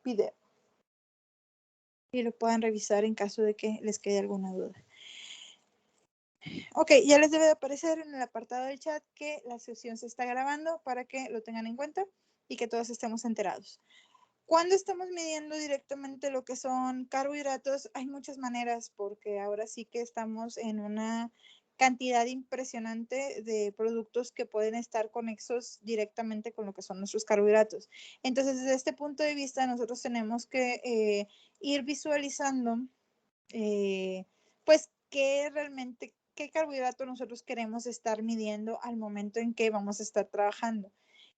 video y lo puedan revisar en caso de que les quede alguna duda. Ok, ya les debe de aparecer en el apartado del chat que la sesión se está grabando para que lo tengan en cuenta y que todos estemos enterados. Cuando estamos midiendo directamente lo que son carbohidratos, hay muchas maneras porque ahora sí que estamos en una cantidad impresionante de productos que pueden estar conexos directamente con lo que son nuestros carbohidratos. Entonces, desde este punto de vista, nosotros tenemos que ir visualizando, pues, qué carbohidrato nosotros queremos estar midiendo al momento en que vamos a estar trabajando.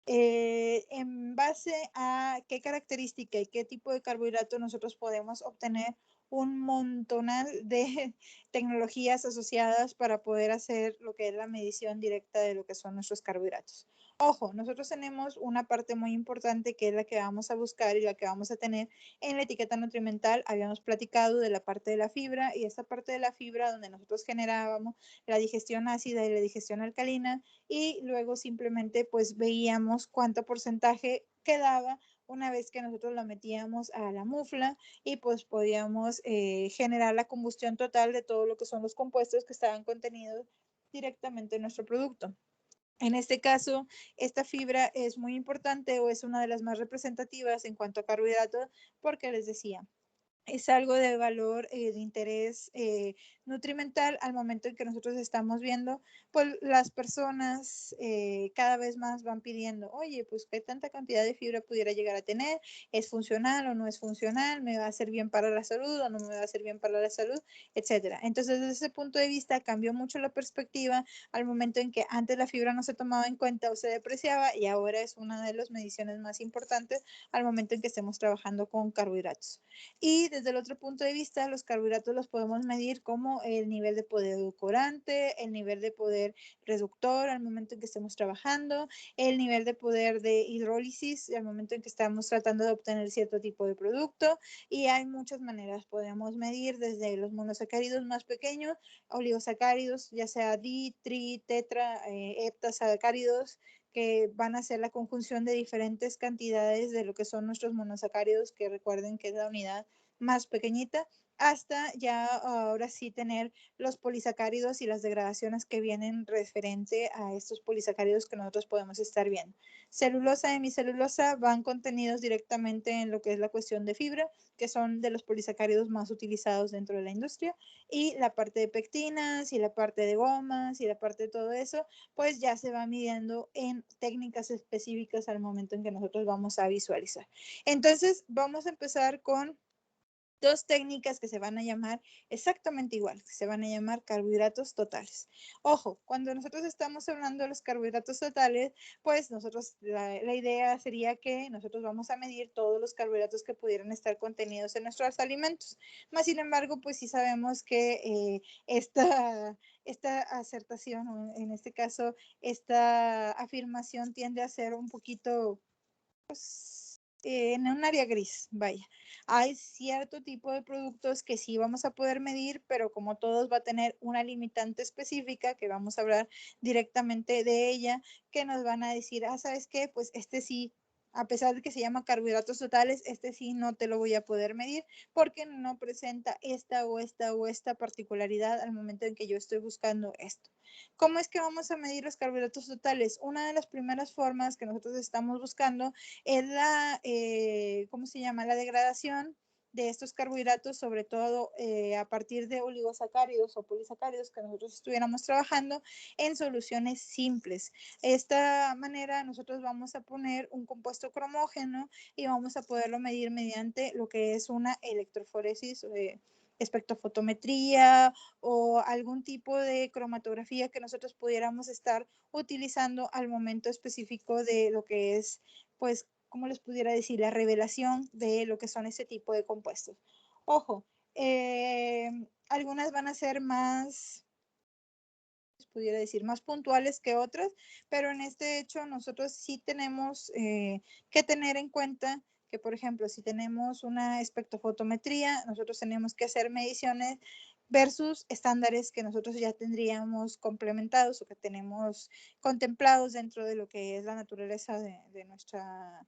En base a qué característica y qué tipo de carbohidrato nosotros podemos obtener un montonal de tecnologías asociadas para poder hacer lo que es la medición directa de lo que son nuestros carbohidratos. Ojo, nosotros tenemos una parte muy importante que es la que vamos a buscar y la que vamos a tener en la etiqueta nutrimental. Habíamos platicado de la parte de la fibra y esta parte de la fibra donde nosotros generábamos la digestión ácida y la digestión alcalina y luego simplemente pues veíamos cuánto porcentaje quedaba una vez que nosotros la metíamos a la mufla y pues podíamos generar la combustión total de todo lo que son los compuestos que estaban contenidos directamente en nuestro producto. En este caso, esta fibra es muy importante o es una de las más representativas en cuanto a carbohidratos porque les decía, es algo de valor, de interés nutrimental al momento en que nosotros estamos viendo, pues las personas cada vez más van pidiendo, oye, pues qué tanta cantidad de fibra pudiera llegar a tener, es funcional o no es funcional, me va a hacer bien para la salud o no me va a hacer bien para la salud, etcétera. Entonces, desde ese punto de vista cambió mucho la perspectiva al momento en que antes la fibra no se tomaba en cuenta o se depreciaba y ahora es una de las mediciones más importantes al momento en que estemos trabajando con carbohidratos. Y desde el otro punto de vista, los carbohidratos los podemos medir como el nivel de poder edulcorante, el nivel de poder reductor al momento en que estemos trabajando, el nivel de poder de hidrólisis al momento en que estamos tratando de obtener cierto tipo de producto. Y hay muchas maneras. Podemos medir desde los monosacáridos más pequeños, oligosacáridos, ya sea di, tri, tetra, heptasacáridos, que van a ser la conjunción de diferentes cantidades de lo que son nuestros monosacáridos, que recuerden que es la unidad más pequeñita, hasta ya ahora sí tener los polisacáridos y las degradaciones que vienen referente a estos polisacáridos que nosotros podemos estar viendo. Celulosa, hemicelulosa van contenidos directamente en lo que es la cuestión de fibra, que son de los polisacáridos más utilizados dentro de la industria, y la parte de pectinas y la parte de gomas y la parte de todo eso, pues ya se va midiendo en técnicas específicas al momento en que nosotros vamos a visualizar. Entonces, vamos a empezar con dos técnicas que se van a llamar exactamente igual, que se van a llamar carbohidratos totales. Ojo, cuando nosotros estamos hablando de los carbohidratos totales, pues nosotros, la idea sería que nosotros vamos a medir todos los carbohidratos que pudieran estar contenidos en nuestros alimentos. Más sin embargo, pues sí sabemos que esta acertación, en este caso, esta afirmación tiende a ser un poquito, pues, en un área gris, vaya. Hay cierto tipo de productos que sí vamos a poder medir, pero como todos va a tener una limitante específica, que vamos a hablar directamente de ella, que nos van a decir, ¿sabes qué? Pues este sí, a pesar de que se llama carbohidratos totales, este sí no te lo voy a poder medir porque no presenta esta particularidad al momento en que yo estoy buscando esto. ¿Cómo es que vamos a medir los carbohidratos totales? Una de las primeras formas que nosotros estamos buscando es ¿cómo se llama? La degradación de estos carbohidratos, sobre todo a partir de oligosacáridos o polisacáridos que nosotros estuviéramos trabajando en soluciones simples. De esta manera nosotros vamos a poner un compuesto cromógeno y vamos a poderlo medir mediante lo que es una electroforesis, espectrofotometría o algún tipo de cromatografía que nosotros pudiéramos estar utilizando al momento específico de lo que es, pues, ¿cómo les pudiera decir? La revelación de lo que son este tipo de compuestos. Ojo, algunas van a ser más, pudiera decir, más puntuales que otras, pero en este hecho nosotros sí tenemos que tener en cuenta que, por ejemplo, si tenemos una espectrofotometría, nosotros tenemos que hacer mediciones versus estándares que nosotros ya tendríamos complementados o que tenemos contemplados dentro de lo que es la naturaleza de nuestra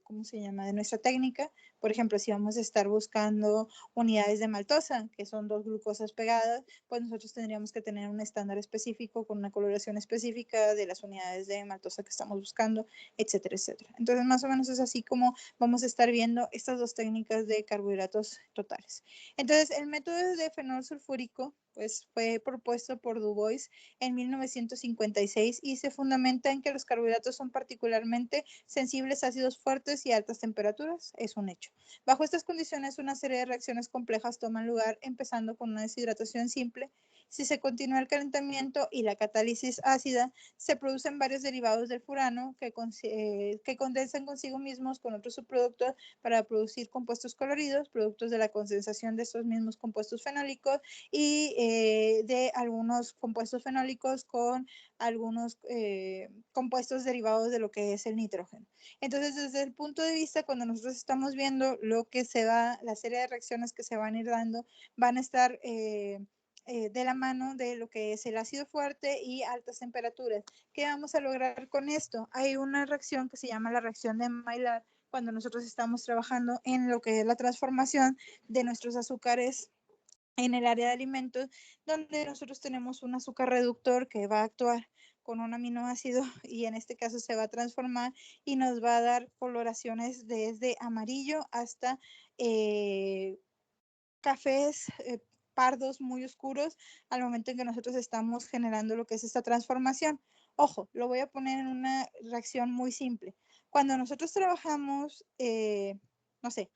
¿cómo se llama? De nuestra técnica. Por ejemplo, si vamos a estar buscando unidades de maltosa, que son dos glucosas pegadas, pues nosotros tendríamos que tener un estándar específico con una coloración específica de las unidades de maltosa que estamos buscando, etcétera, etcétera. Entonces, más o menos es así como vamos a estar viendo estas dos técnicas de carbohidratos totales. Entonces, el método de fenol sulfúrico pues fue propuesto por Du Bois en 1956 y se fundamenta en que los carbohidratos son particularmente sensibles a ácidos fuertes y altas temperaturas, es un hecho. Bajo estas condiciones, una serie de reacciones complejas toman lugar, empezando con una deshidratación simple. Si se continúa el calentamiento y la catálisis ácida, se producen varios derivados del furano que condensan consigo mismos con otros subproductos para producir compuestos coloridos, productos de la condensación de estos mismos compuestos fenólicos y de algunos compuestos fenólicos con algunos compuestos derivados de lo que es el nitrógeno. Entonces, desde el punto de vista, cuando nosotros estamos viendo lo que se va, la serie de reacciones que se van a ir dando, van a estar de la mano de lo que es el ácido fuerte y altas temperaturas. ¿Qué vamos a lograr con esto? Hay una reacción que se llama la reacción de Maillard cuando nosotros estamos trabajando en lo que es la transformación de nuestros azúcares en el área de alimentos, donde nosotros tenemos un azúcar reductor que va a actuar con un aminoácido y en este caso se va a transformar y nos va a dar coloraciones desde amarillo hasta cafés pardos muy oscuros al momento en que nosotros estamos generando lo que es esta transformación. Ojo, lo voy a poner en una reacción muy simple. Cuando nosotros trabajamos, no sé,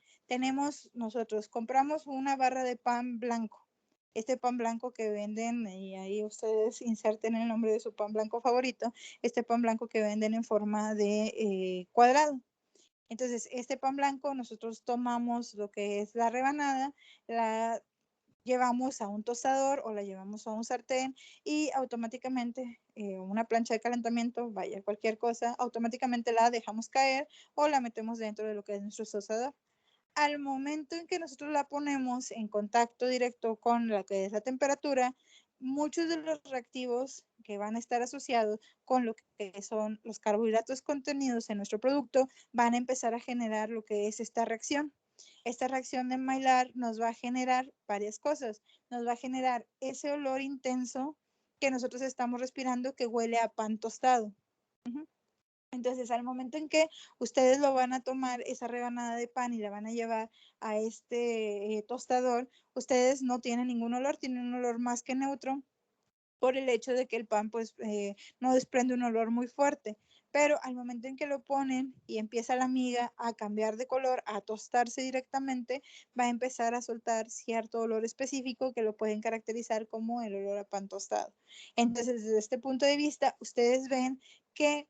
nosotros compramos una barra de pan blanco. Este pan blanco que venden, y ahí ustedes inserten el nombre de su pan blanco favorito, este pan blanco que venden en forma de cuadrado. Entonces, este pan blanco, nosotros tomamos lo que es la rebanada, la llevamos a un tostador o la llevamos a un sartén y automáticamente una plancha de calentamiento, vaya cualquier cosa, automáticamente la dejamos caer o la metemos dentro de lo que es nuestro tostador. Al momento en que nosotros la ponemos en contacto directo con lo que es la temperatura, muchos de los reactivos que van a estar asociados con lo que son los carbohidratos contenidos en nuestro producto van a empezar a generar lo que es esta reacción. Esta reacción de Maillard nos va a generar varias cosas. Nos va a generar ese olor intenso que nosotros estamos respirando que huele a pan tostado. Entonces, al momento en que ustedes lo van a tomar, esa rebanada de pan y la van a llevar a este tostador, ustedes no tienen ningún olor, tienen un olor más que neutro por el hecho de que el pan pues no desprende un olor muy fuerte. Pero al momento en que lo ponen y empieza la miga a cambiar de color, a tostarse directamente, va a empezar a soltar cierto olor específico que lo pueden caracterizar como el olor a pan tostado. Entonces, desde este punto de vista, ustedes ven que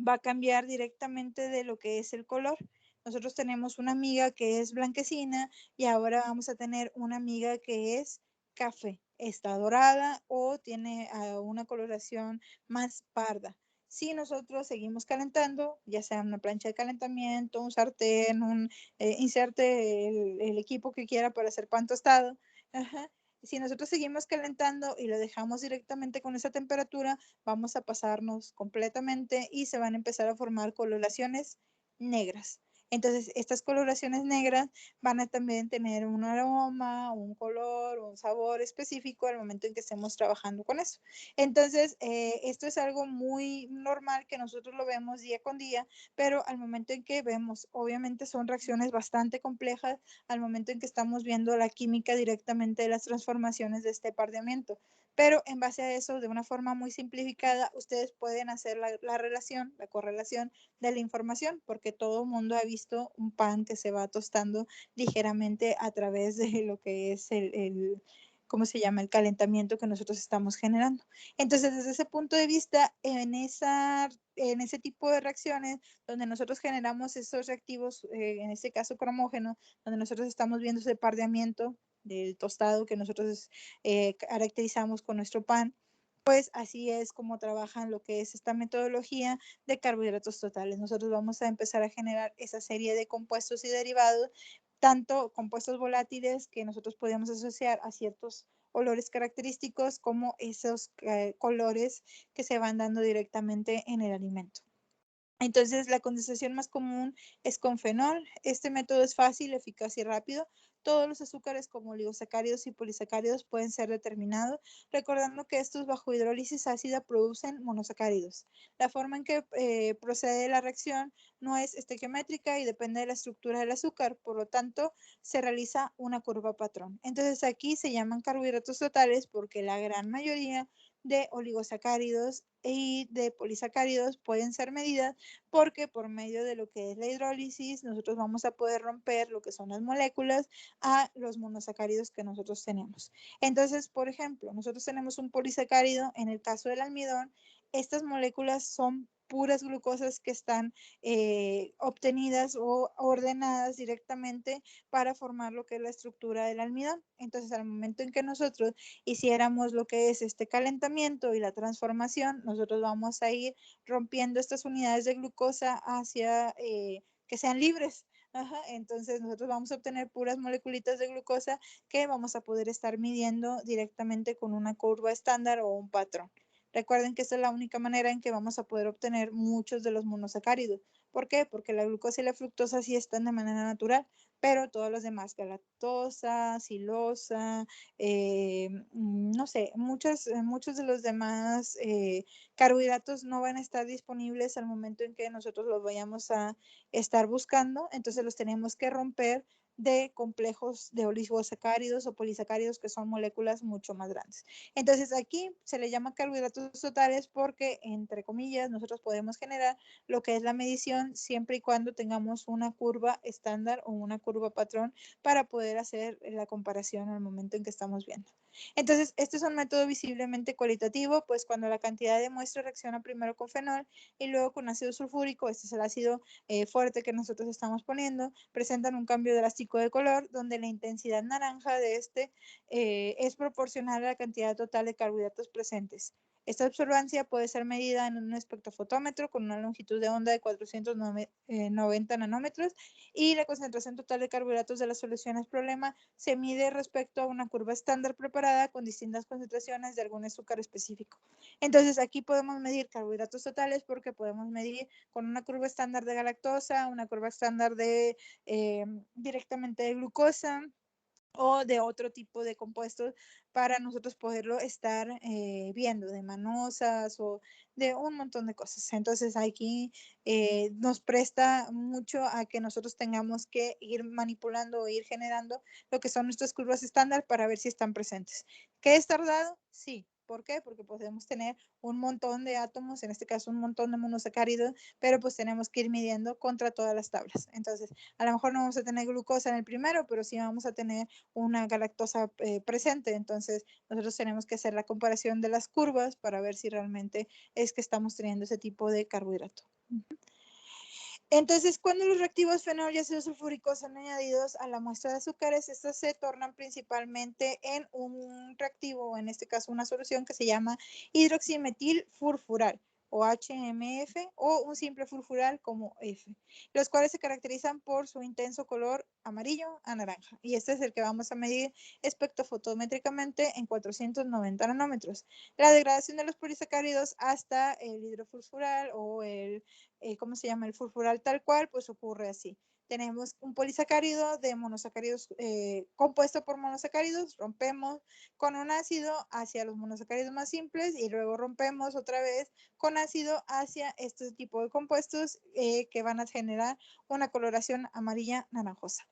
va a cambiar directamente de lo que es el color. Nosotros tenemos una miga que es blanquecina y ahora vamos a tener una miga que es café. Está dorada o tiene una coloración más parda. Si nosotros seguimos calentando, ya sea una plancha de calentamiento, un sartén, inserte el equipo que quiera para hacer pan tostado. Ajá. Si nosotros seguimos calentando y lo dejamos directamente con esa temperatura, vamos a pasarnos completamente y se van a empezar a formar coloraciones negras. Entonces, estas coloraciones negras van a también tener un aroma, un color, un sabor específico al momento en que estemos trabajando con eso. Entonces, esto es algo muy normal que nosotros lo vemos día con día, pero al momento en que vemos, obviamente son reacciones bastante complejas al momento en que estamos viendo la química directamente de las transformaciones de este pardeamiento. Pero en base a eso, de una forma muy simplificada, ustedes pueden hacer la relación, la correlación de la información, porque todo el mundo ha visto un pan que se va tostando ligeramente a través de lo que es ¿cómo se llama? El calentamiento que nosotros estamos generando. Entonces, desde ese punto de vista, en ese tipo de reacciones, donde nosotros generamos esos reactivos, en este caso cromógeno, donde nosotros estamos viendo ese pardeamiento del tostado que nosotros caracterizamos con nuestro pan, pues así es como trabajan lo que es esta metodología de carbohidratos totales. Nosotros vamos a empezar a generar esa serie de compuestos y derivados, tanto compuestos volátiles que nosotros podemos asociar a ciertos olores característicos como esos colores que se van dando directamente en el alimento. Entonces, la condensación más común es con fenol. Este método es fácil, eficaz y rápido. Todos los azúcares como oligosacáridos y polisacáridos pueden ser determinados, recordando que estos bajo hidrólisis ácida producen monosacáridos. La forma en que procede la reacción no es estequiométrica y depende de la estructura del azúcar, por lo tanto, se realiza una curva patrón. Entonces, aquí se llaman carbohidratos totales porque la gran mayoría de oligosacáridos y de polisacáridos pueden ser medidas porque por medio de lo que es la hidrólisis nosotros vamos a poder romper lo que son las moléculas a los monosacáridos que nosotros tenemos. Entonces, por ejemplo, nosotros tenemos un polisacárido, en el caso del almidón, estas moléculas son puras glucosas que están obtenidas o ordenadas directamente para formar lo que es la estructura del almidón. Entonces, al momento en que nosotros hiciéramos lo que es este calentamiento y la transformación, nosotros vamos a ir rompiendo estas unidades de glucosa hacia que sean libres. Ajá, entonces nosotros vamos a obtener puras moleculitas de glucosa que vamos a poder estar midiendo directamente con una curva estándar o un patrón. Recuerden que esta es la única manera en que vamos a poder obtener muchos de los monosacáridos. ¿Por qué? Porque la glucosa y la fructosa sí están de manera natural, pero todos los demás, galactosa, silosa, no sé, muchos de los demás carbohidratos no van a estar disponibles al momento en que nosotros los vayamos a estar buscando, entonces los tenemos que romper de complejos de oligosacáridos o polisacáridos que son moléculas mucho más grandes. Entonces aquí se le llama carbohidratos totales porque, entre comillas, nosotros podemos generar lo que es la medición siempre y cuando tengamos una curva estándar o una curva patrón para poder hacer la comparación al momento en que estamos viendo. Entonces, este es un método visiblemente cualitativo, pues cuando la cantidad de muestra reacciona primero con fenol y luego con ácido sulfúrico, este es el ácido fuerte que nosotros estamos poniendo, presentan un cambio drástico de color, donde la intensidad naranja de este es proporcional a la cantidad total de carbohidratos presentes. Esta absorbancia puede ser medida en un espectrofotómetro con una longitud de onda de 490 nanómetros y la concentración total de carbohidratos de las soluciones problema se mide respecto a una curva estándar preparada con distintas concentraciones de algún azúcar específico. Entonces aquí podemos medir carbohidratos totales porque podemos medir con una curva estándar de galactosa, una curva estándar de directamente de glucosa o de otro tipo de compuestos para nosotros poderlo estar viendo, de manosas o de un montón de cosas. Entonces aquí nos presta mucho a que nosotros tengamos que ir manipulando o ir generando lo que son nuestras curvas estándar para ver si están presentes. ¿Qué es tardado? Sí. ¿Por qué? Porque podemos tener un montón de átomos, en este caso un montón de monosacáridos, pero pues tenemos que ir midiendo contra todas las tablas. Entonces, a lo mejor no vamos a tener glucosa en el primero, pero sí vamos a tener una galactosa presente. Entonces, nosotros tenemos que hacer la comparación de las curvas para ver si realmente es que estamos teniendo ese tipo de carbohidrato. Entonces, cuando los reactivos fenol y ácido sulfúrico son añadidos a la muestra de azúcares, estos se tornan principalmente en un reactivo, en este caso una solución que se llama hidroximetilfurfural o HMF o un simple furfural como F, los cuales se caracterizan por su intenso color amarillo a naranja. Y este es el que vamos a medir espectrofotométricamente en 490 nanómetros. La degradación de los polisacáridos hasta el hidrofurfural o el ¿cómo se llama? El furfural tal cual, pues ocurre así. Tenemos un polisacárido de monosacáridos compuesto por monosacáridos, rompemos con un ácido hacia los monosacáridos más simples y luego rompemos otra vez con ácido hacia este tipo de compuestos que van a generar una coloración amarilla naranjosa.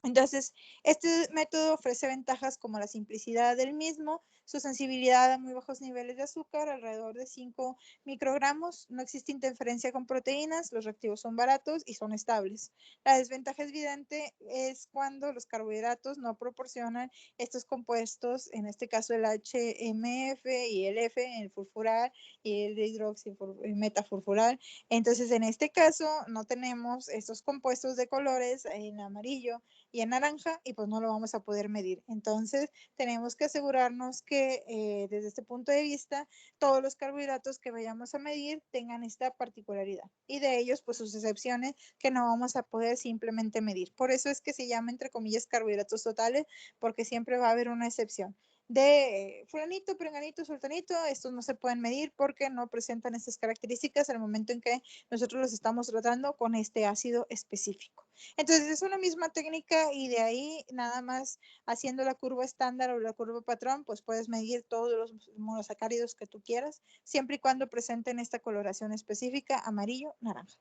Entonces, este método ofrece ventajas como la simplicidad del mismo, su sensibilidad a muy bajos niveles de azúcar, alrededor de 5 microgramos, no existe interferencia con proteínas, los reactivos son baratos y son estables. La desventaja evidente es cuando los carbohidratos no proporcionan estos compuestos, en este caso el HMF y el F, el furfural y el hidroximetafurfural. Entonces, en este caso no tenemos estos compuestos de colores en amarillo y en naranja y pues no lo vamos a poder medir. Entonces tenemos que asegurarnos que desde este punto de vista todos los carbohidratos que vayamos a medir tengan esta particularidad y de ellos pues sus excepciones que no vamos a poder simplemente medir. Por eso es que se llama entre comillas carbohidratos totales porque siempre va a haber una excepción. de fulanito, prenganito, sultanito, estos no se pueden medir porque no presentan estas características al momento en que nosotros los estamos tratando con este ácido específico. Entonces es una misma técnica y de ahí nada más haciendo la curva estándar o la curva patrón, pues puedes medir todos los monosacáridos que tú quieras, siempre y cuando presenten esta coloración específica, amarillo, naranja.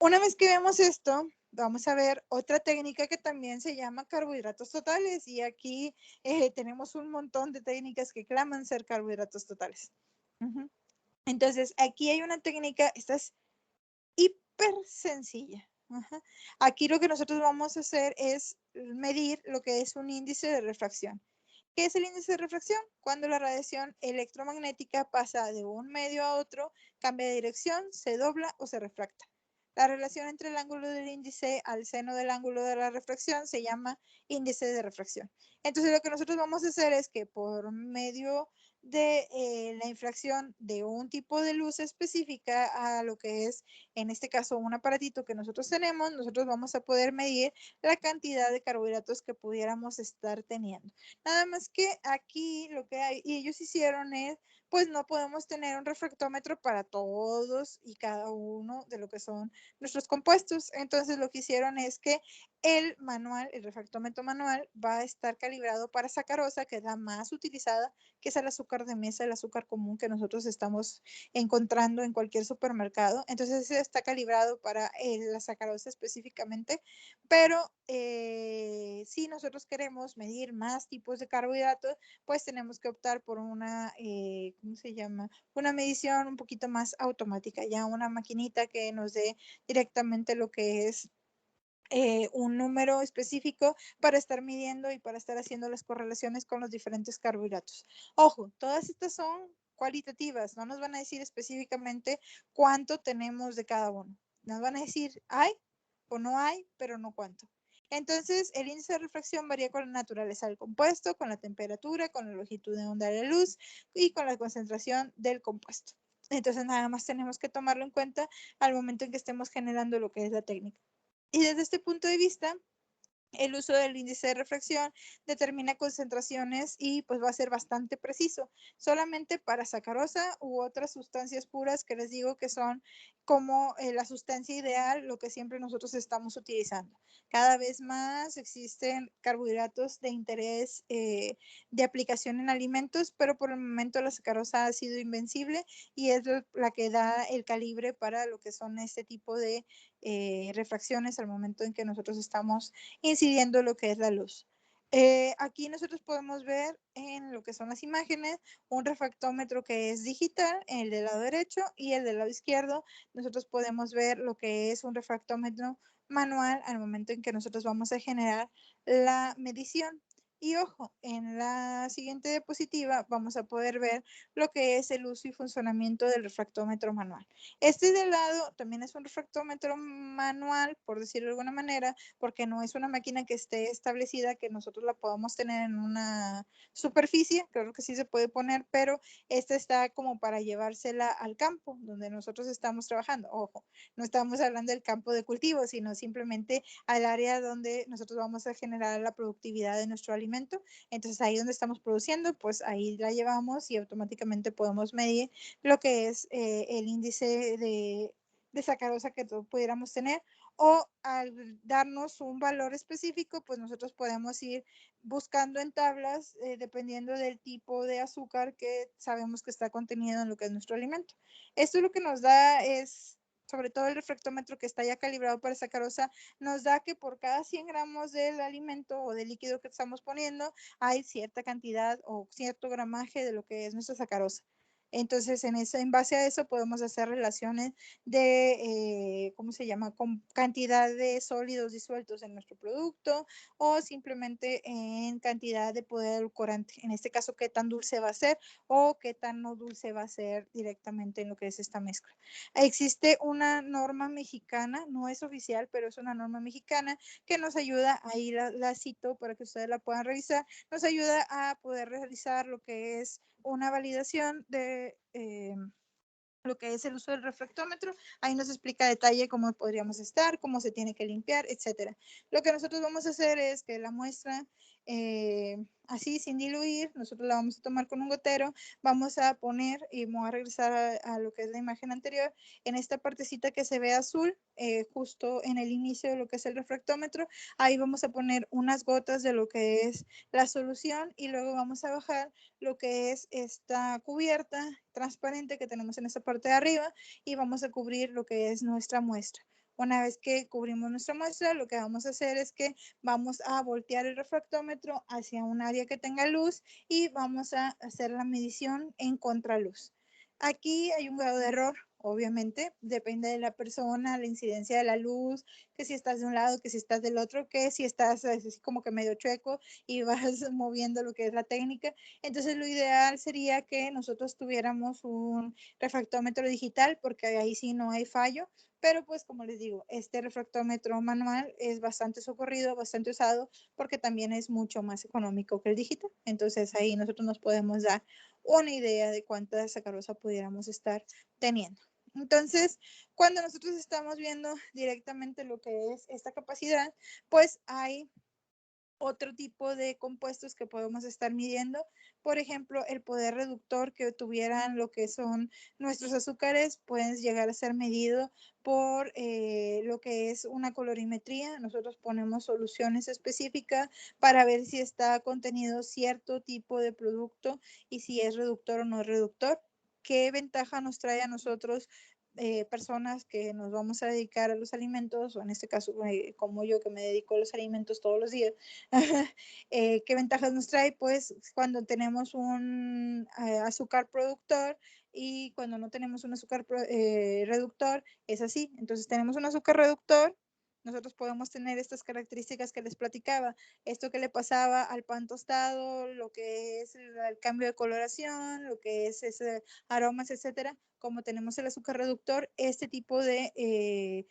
Una vez que vemos esto, vamos a ver otra técnica que también se llama carbohidratos totales y aquí tenemos un montón de técnicas que claman ser carbohidratos totales. Entonces, aquí hay una técnica, esta es hiper sencilla. Aquí lo que nosotros vamos a hacer es medir lo que es un índice de refracción. ¿Qué es el índice de refracción? Cuando la radiación electromagnética pasa de un medio a otro, cambia de dirección, se dobla o se refracta. La relación entre el ángulo del índice al seno del ángulo de la refracción se llama índice de refracción. Entonces lo que nosotros vamos a hacer es que por medio de la infracción de un tipo de luz específica a lo que es, en este caso, un aparatito que nosotros tenemos, nosotros vamos a poder medir la cantidad de carbohidratos que pudiéramos estar teniendo. Nada más que aquí lo que hay, y ellos hicieron es, pues no podemos tener un refractómetro para todos y cada uno de lo que son nuestros compuestos. Entonces lo que hicieron es que el manual, el refractómetro manual, va a estar calibrado para sacarosa, que es la más utilizada, que es el azúcar de mesa, el azúcar común que nosotros estamos encontrando en cualquier supermercado. Entonces ese está calibrado para la sacarosa específicamente, pero si nosotros queremos medir más tipos de carbohidratos, pues tenemos que optar por una, ¿cómo se llama? Una medición un poquito más automática, ya una maquinita que nos dé directamente lo que es un número específico para estar midiendo y para estar haciendo las correlaciones con los diferentes carbohidratos. Ojo, todas estas son cualitativas, no nos van a decir específicamente cuánto tenemos de cada uno. Nos van a decir hay o no hay, pero no cuánto. Entonces, el índice de refracción varía con la naturaleza del compuesto, con la temperatura, con la longitud de onda de la luz y con la concentración del compuesto. Entonces, nada más tenemos que tomarlo en cuenta al momento en que estemos generando lo que es la técnica. Y desde este punto de vista, el uso del índice de refracción determina concentraciones y pues va a ser bastante preciso, solamente para sacarosa u otras sustancias puras que les digo que son como la sustancia ideal, lo que siempre nosotros estamos utilizando. Cada vez más existen carbohidratos de interés de aplicación en alimentos, pero por el momento la sacarosa ha sido invencible y es la que da el calibre para lo que son este tipo de refracciones al momento en que nosotros estamos incidiendo lo que es la luz. Aquí nosotros podemos ver en lo que son las imágenes un refractómetro que es digital, el del lado derecho y el del lado izquierdo. Nosotros podemos ver lo que es un refractómetro manual al momento en que nosotros vamos a generar la medición. Y ojo, en la siguiente diapositiva vamos a poder ver lo que es el uso y funcionamiento del refractómetro manual. Este de lado también es un refractómetro manual, por decirlo de alguna manera, porque no es una máquina que esté establecida, que nosotros la podamos tener en una superficie, claro que sí se puede poner, pero esta está como para llevársela al campo donde nosotros estamos trabajando. Ojo, no estamos hablando del campo de cultivo, sino simplemente al área donde nosotros vamos a generar la productividad de nuestro alimento. Entonces ahí donde estamos produciendo, pues ahí la llevamos y automáticamente podemos medir lo que es el índice de sacarosa que todos pudiéramos tener, o al darnos un valor específico, pues nosotros podemos ir buscando en tablas dependiendo del tipo de azúcar que sabemos que está contenido en lo que es nuestro alimento. Esto lo que nos da es, sobre todo el refractómetro que está ya calibrado para sacarosa, nos da que por cada 100 gramos del alimento o del líquido que estamos poniendo hay cierta cantidad o cierto gramaje de lo que es nuestra sacarosa. Entonces, en base a eso podemos hacer relaciones de, ¿cómo se llama?, con cantidad de sólidos disueltos en nuestro producto o simplemente en cantidad de poder edulcorante. En este caso, qué tan dulce va a ser o qué tan no dulce va a ser directamente en lo que es esta mezcla. Existe una norma mexicana, no es oficial, pero es una norma mexicana que nos ayuda, ahí la cito para que ustedes la puedan revisar, nos ayuda a poder realizar lo que es una validación de lo que es el uso del refractómetro. Ahí nos explica a detalle cómo podríamos estar, cómo se tiene que limpiar, etcétera. Lo que nosotros vamos a hacer es que la muestra así sin diluir, nosotros la vamos a tomar con un gotero, vamos a poner, y me voy a regresar a lo que es la imagen anterior, en esta partecita que se ve azul, justo en el inicio de lo que es el refractómetro, ahí vamos a poner unas gotas de lo que es la solución y luego vamos a bajar lo que es esta cubierta transparente que tenemos en esta parte de arriba y vamos a cubrir lo que es nuestra muestra. Una vez que cubrimos nuestra muestra, lo que vamos a hacer es que vamos a voltear el refractómetro hacia un área que tenga luz y vamos a hacer la medición en contraluz. Aquí hay un grado de error, obviamente, depende de la persona, la incidencia de la luz, que si estás de un lado, que si estás del otro, que si estás así como que medio chueco y vas moviendo lo que es la técnica. Entonces lo ideal sería que nosotros tuviéramos un refractómetro digital porque ahí sí no hay fallo, pero pues como les digo, este refractómetro manual es bastante socorrido, bastante usado porque también es mucho más económico que el digital. Entonces ahí nosotros nos podemos dar una idea de cuánta sacarosa pudiéramos estar teniendo. Entonces, cuando nosotros estamos viendo directamente lo que es esta capacidad, pues hay otro tipo de compuestos que podemos estar midiendo. Por ejemplo, el poder reductor que tuvieran lo que son nuestros azúcares pueden llegar a ser medido por lo que es una colorimetría. Nosotros ponemos soluciones específicas para ver si está contenido cierto tipo de producto y si es reductor o no es reductor. ¿Qué ventaja nos trae a nosotros personas que nos vamos a dedicar a los alimentos, o en este caso como yo que me dedico a los alimentos todos los días? ¿Qué ventajas nos trae? Pues cuando tenemos un azúcar productor y cuando no tenemos un azúcar reductor, es así. Entonces tenemos un azúcar reductor, nosotros podemos tener estas características que les platicaba, esto que le pasaba al pan tostado, lo que es el cambio de coloración, lo que es ese aromas, etcétera. Como tenemos el azúcar reductor, este tipo de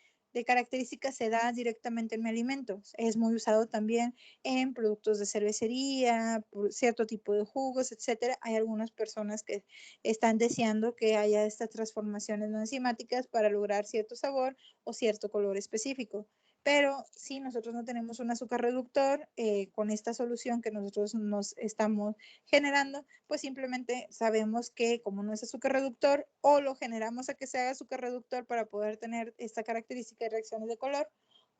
características se da directamente en mi alimento. Es muy usado también en productos de cervecería, por cierto tipo de jugos, etcétera. Hay algunas personas que están deseando que haya estas transformaciones no enzimáticas para lograr cierto sabor o cierto color específico. Pero si nosotros no tenemos un azúcar reductor, con esta solución que nosotros nos estamos generando, pues simplemente sabemos que como no es azúcar reductor, o lo generamos a que sea azúcar reductor para poder tener esta característica de reacciones de color,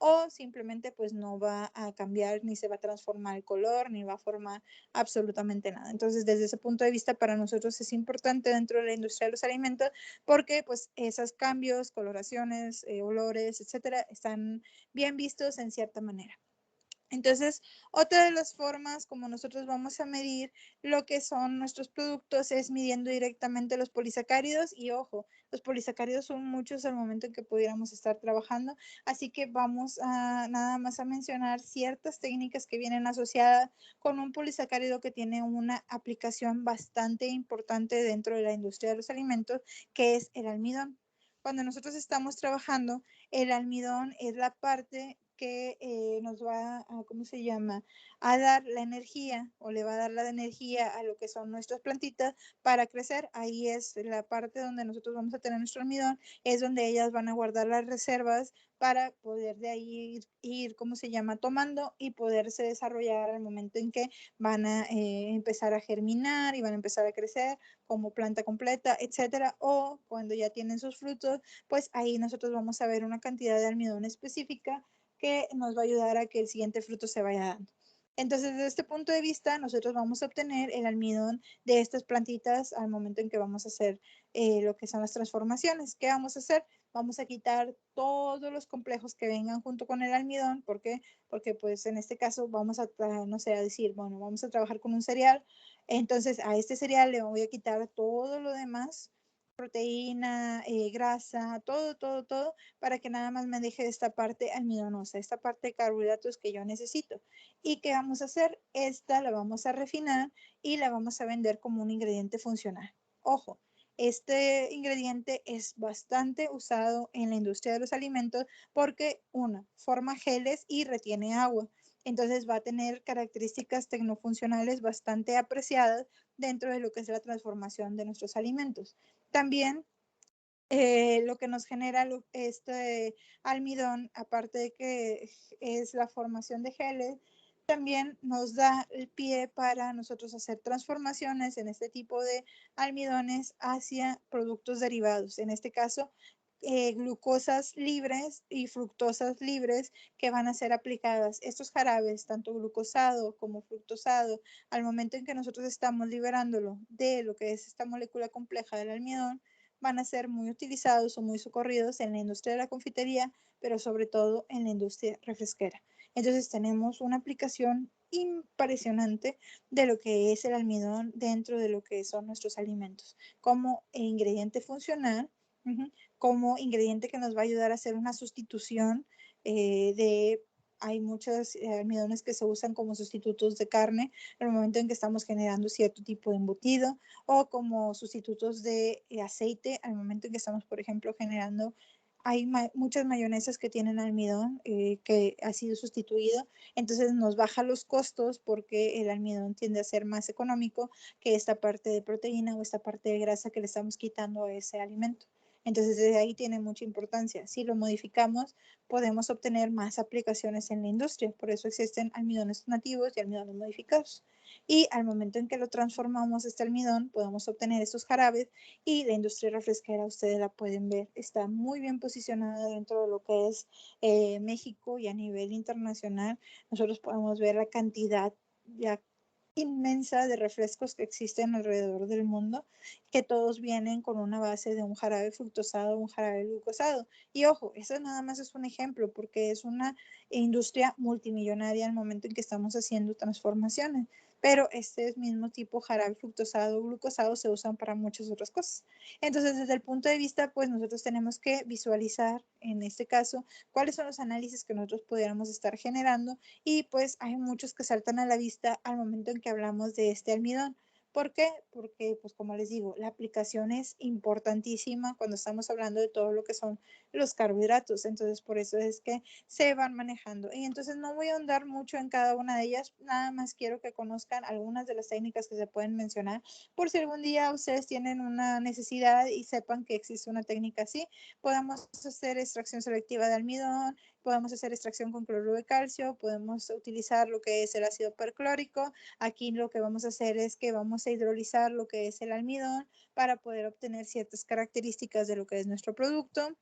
o simplemente pues no va a cambiar ni se va a transformar el color ni va a formar absolutamente nada. Entonces desde ese punto de vista para nosotros es importante dentro de la industria de los alimentos porque pues esos cambios, coloraciones, olores, etcétera, están bien vistos en cierta manera. Entonces, otra de las formas como nosotros vamos a medir lo que son nuestros productos es midiendo directamente los polisacáridos y ojo, los polisacáridos son muchos al momento en que pudiéramos estar trabajando, así que vamos a nada más a mencionar ciertas técnicas que vienen asociadas con un polisacárido que tiene una aplicación bastante importante dentro de la industria de los alimentos, que es el almidón. Cuando nosotros estamos trabajando, el almidón es la parte que nos va a, ¿cómo se llama? A dar la energía o le va a dar la energía a lo que son nuestras plantitas para crecer. Ahí es la parte donde nosotros vamos a tener nuestro almidón, es donde ellas van a guardar las reservas para poder de ahí ir, ¿cómo se llama? Tomando y poderse desarrollar al momento en que van a empezar a germinar y van a empezar a crecer como planta completa, etcétera. O cuando ya tienen sus frutos, pues ahí nosotros vamos a ver una cantidad de almidón específica que nos va a ayudar a que el siguiente fruto se vaya dando. Entonces, desde este punto de vista, nosotros vamos a obtener el almidón de estas plantitas al momento en que vamos a hacer lo que son las transformaciones. ¿Qué vamos a hacer? Vamos a quitar todos los complejos que vengan junto con el almidón. ¿Por qué? Porque pues en este caso vamos a, no sé, a decir, bueno, vamos a trabajar con un cereal. Entonces, a este cereal le voy a quitar todo lo demás, proteína, grasa, todo, para que nada más me deje esta parte almidonosa, esta parte de carbohidratos que yo necesito. ¿Y qué vamos a hacer? Esta la vamos a refinar y la vamos a vender como un ingrediente funcional. Ojo, este ingrediente es bastante usado en la industria de los alimentos porque, una, forma geles y retiene agua. Entonces va a tener características tecnofuncionales bastante apreciadas dentro de lo que es la transformación de nuestros alimentos. También lo que nos genera este almidón, aparte de que es la formación de geles, también nos da el pie para nosotros hacer transformaciones en este tipo de almidones hacia productos derivados. En este caso, glucosas libres y fructosas libres que van a ser aplicadas. Estos jarabes, tanto glucosado como fructosado, al momento en que nosotros estamos liberándolo de lo que es esta molécula compleja del almidón, van a ser muy utilizados o muy socorridos en la industria de la confitería, pero sobre todo en la industria refresquera. Entonces tenemos una aplicación impresionante de lo que es el almidón dentro de lo que son nuestros alimentos, como ingrediente funcional, como ingrediente que nos va a ayudar a hacer una sustitución de... Hay muchos almidones que se usan como sustitutos de carne en el momento en que estamos generando cierto tipo de embutido, o como sustitutos de aceite al momento en que estamos, por ejemplo, generando. Hay muchas mayonesas que tienen almidón que ha sido sustituido, entonces nos baja los costos porque el almidón tiende a ser más económico que esta parte de proteína o esta parte de grasa que le estamos quitando a ese alimento. Entonces, desde ahí tiene mucha importancia. Si lo modificamos, podemos obtener más aplicaciones en la industria. Por eso existen almidones nativos y almidones modificados. Y al momento en que lo transformamos este almidón, podemos obtener estos jarabes, y la industria refresquera, ustedes la pueden ver, está muy bien posicionada dentro de lo que es México, y a nivel internacional nosotros podemos ver la cantidad ya inmensa de refrescos que existen alrededor del mundo, que todos vienen con una base de un jarabe fructosado, un jarabe glucosado. Y ojo, eso nada más es un ejemplo, porque es una industria multimillonaria al momento en que estamos haciendo transformaciones. Pero este mismo tipo jarabe fructosado o glucosado se usan para muchas otras cosas. Entonces, desde el punto de vista, pues nosotros tenemos que visualizar, en este caso, cuáles son los análisis que nosotros pudiéramos estar generando, y pues hay muchos que saltan a la vista al momento en que hablamos de este almidón. ¿Por qué? Porque, pues como les digo, la aplicación es importantísima cuando estamos hablando de todo lo que son los carbohidratos. Entonces, por eso es que se van manejando. Y entonces no voy a ahondar mucho en cada una de ellas, nada más quiero que conozcan algunas de las técnicas que se pueden mencionar, por si algún día ustedes tienen una necesidad y sepan que existe una técnica así. Podemos hacer extracción selectiva de almidón, podemos hacer extracción con cloruro de calcio, podemos utilizar lo que es el ácido perclórico. Aquí lo que vamos a hacer es que vamos a hidrolizar lo que es el almidón para poder obtener ciertas características de lo que es nuestro producto.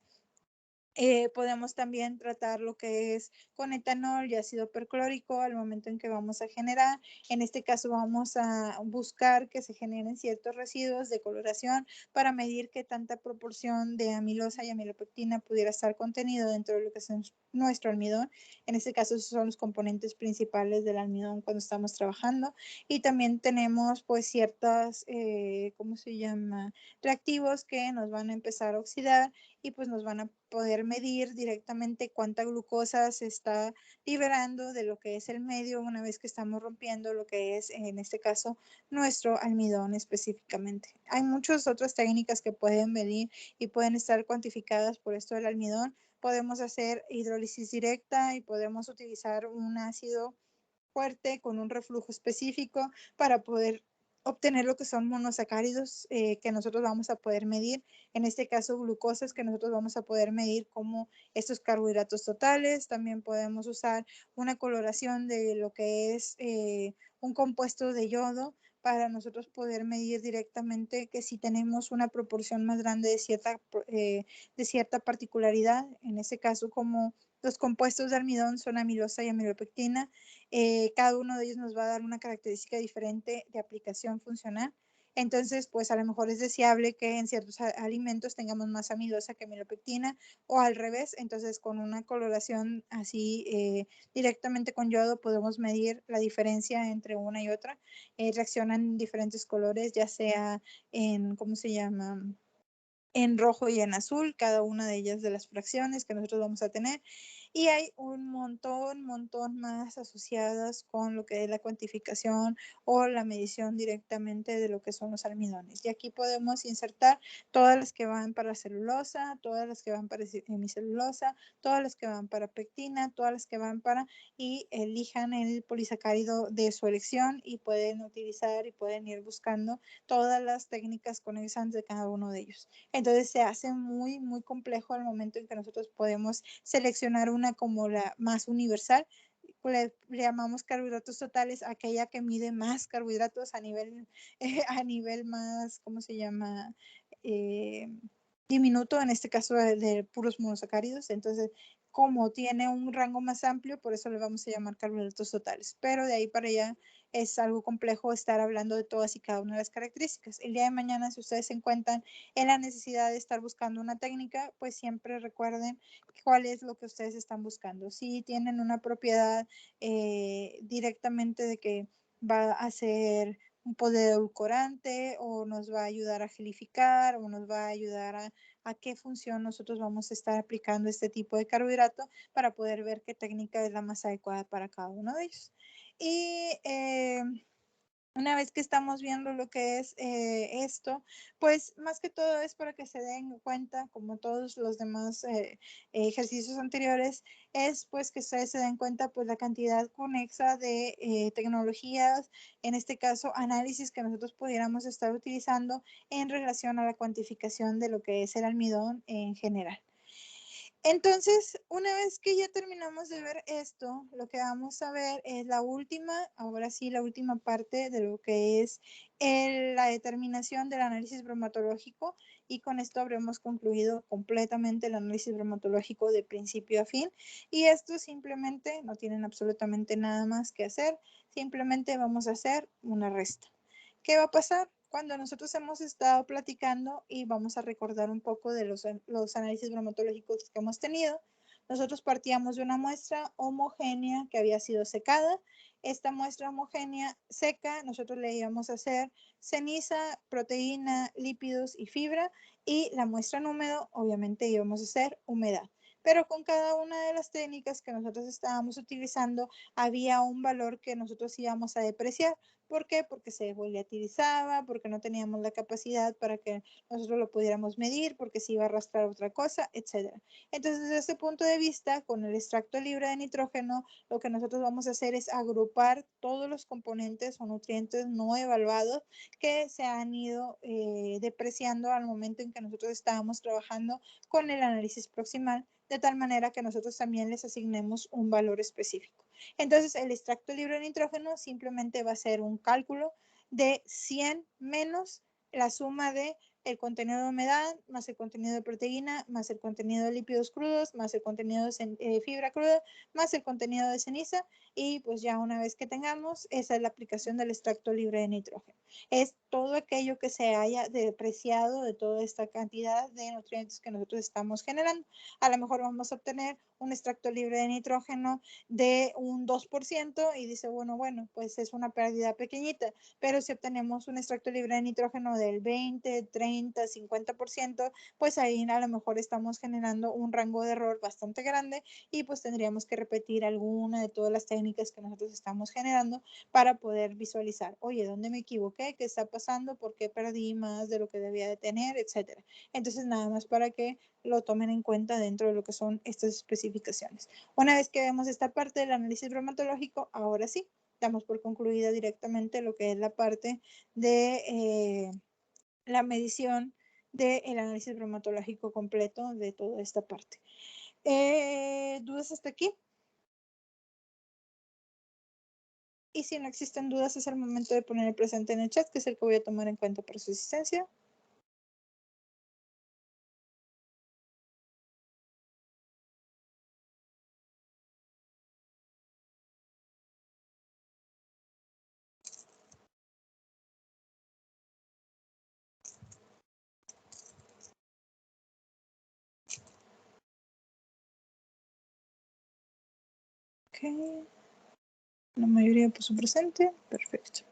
Podemos también tratar lo que es con etanol y ácido perclórico al momento en que vamos a generar. En este caso vamos a buscar que se generen ciertos residuos de coloración para medir qué tanta proporción de amilosa y amilopectina pudiera estar contenido dentro de lo que es nuestro almidón. En este caso esos son los componentes principales del almidón cuando estamos trabajando. Y también tenemos pues ciertas, ¿cómo se llama? Reactivos que nos van a empezar a oxidar, y pues nos van a poder medir directamente cuánta glucosa se está liberando de lo que es el medio una vez que estamos rompiendo lo que es, en este caso, nuestro almidón específicamente. Hay muchas otras técnicas que pueden medir y pueden estar cuantificadas por esto del almidón. Podemos hacer hidrólisis directa y podemos utilizar un ácido fuerte con un reflujo específico para poder obtener lo que son monosacáridos que nosotros vamos a poder medir, en este caso glucosas que nosotros vamos a poder medir como estos carbohidratos totales. También podemos usar una coloración de lo que es un compuesto de yodo para nosotros poder medir directamente que si tenemos una proporción más grande de cierta particularidad, en ese caso como los compuestos de almidón son amilosa y amilopectina. Cada uno de ellos nos va a dar una característica diferente de aplicación funcional. Entonces, pues a lo mejor es deseable que en ciertos alimentos tengamos más amilosa que amilopectina, o al revés. Entonces, con una coloración así directamente con yodo podemos medir la diferencia entre una y otra. Reaccionan en diferentes colores, ya sea en, ¿cómo se llama? En rojo y en azul, cada una de ellas de las fracciones que nosotros vamos a tener. Y hay un montón más asociadas con lo que es la cuantificación o la medición directamente de lo que son los almidones. Y aquí podemos insertar todas las que van para celulosa, todas las que van para hemicelulosa, todas las que van para pectina, todas las que van para, y elijan el polisacárido de su elección y pueden utilizar y pueden ir buscando todas las técnicas conexas de cada uno de ellos. Entonces se hace muy complejo al momento en que nosotros podemos seleccionar una como la más universal, le llamamos carbohidratos totales, aquella que mide más carbohidratos a nivel más, ¿cómo se llama? Diminuto, en este caso de puros monosacáridos. Entonces, como tiene un rango más amplio, por eso le vamos a llamar carbohidratos totales. Pero de ahí para allá es algo complejo estar hablando de todas y cada una de las características. El día de mañana, si ustedes se encuentran en la necesidad de estar buscando una técnica, pues siempre recuerden cuál es lo que ustedes están buscando. Si tienen una propiedad directamente de que va a ser un poder edulcorante o nos va a ayudar a gelificar o nos va a ayudar a qué función nosotros vamos a estar aplicando este tipo de carbohidrato para poder ver qué técnica es la más adecuada para cada uno de ellos. Y una vez que estamos viendo lo que es esto, pues más que todo es para que se den cuenta, como todos los demás ejercicios anteriores, es pues que ustedes se den cuenta pues la cantidad conexa de tecnologías, en este caso análisis que nosotros pudiéramos estar utilizando en relación a la cuantificación de lo que es el almidón en general. Entonces, una vez que ya terminamos de ver esto, lo que vamos a ver es la última, ahora sí, la última parte de lo que es la determinación del análisis bromatológico, y con esto habremos concluido completamente el análisis bromatológico de principio a fin. Y esto simplemente no tienen absolutamente nada más que hacer, simplemente vamos a hacer una resta. ¿Qué va a pasar? Cuando nosotros hemos estado platicando y vamos a recordar un poco de los análisis bromatológicos que hemos tenido, nosotros partíamos de una muestra homogénea que había sido secada. Esta muestra homogénea seca, nosotros le íbamos a hacer ceniza, proteína, lípidos y fibra, y la muestra en húmedo, obviamente íbamos a hacer humedad. Pero con cada una de las técnicas que nosotros estábamos utilizando, había un valor que nosotros íbamos a depreciar. ¿Por qué? Porque se volatilizaba, porque no teníamos la capacidad para que nosotros lo pudiéramos medir, porque se iba a arrastrar otra cosa, etc. Entonces, desde ese punto de vista, con el extracto libre de nitrógeno, lo que nosotros vamos a hacer es agrupar todos los componentes o nutrientes no evaluados que se han ido depreciando al momento en que nosotros estábamos trabajando con el análisis proximal, de tal manera que nosotros también les asignemos un valor específico. Entonces, el extracto libre de nitrógeno simplemente va a ser un cálculo de 100 menos la suma de el contenido de humedad, más el contenido de proteína, más el contenido de lípidos crudos, más el contenido de fibra cruda, más el contenido de ceniza, y pues ya una vez que tengamos, esa es la aplicación del extracto libre de nitrógeno. Es todo aquello que se haya depreciado de toda esta cantidad de nutrientes que nosotros estamos generando. A lo mejor vamos a obtener un extracto libre de nitrógeno de un 2% y dice, bueno, pues es una pérdida pequeñita, pero si obtenemos un extracto libre de nitrógeno del 20, 30, 50%, pues ahí a lo mejor estamos generando un rango de error bastante grande, y pues tendríamos que repetir alguna de todas las técnicas que nosotros estamos generando para poder visualizar, oye, ¿dónde me equivoqué? ¿Qué está pasando? ¿Por qué perdí más de lo que debía de tener? Etcétera. Entonces, nada más para que lo tomen en cuenta dentro de lo que son estas especificaciones. Una vez que vemos esta parte del análisis bromatológico, ahora sí, damos por concluida directamente lo que es la parte de la medición del análisis bromatológico completo de toda esta parte. ¿Dudas hasta aquí? Y si no existen dudas, es el momento de poner el presente en el chat, que es el que voy a tomar en cuenta por su asistencia. Ok. La mayoría puso presente. Perfecto.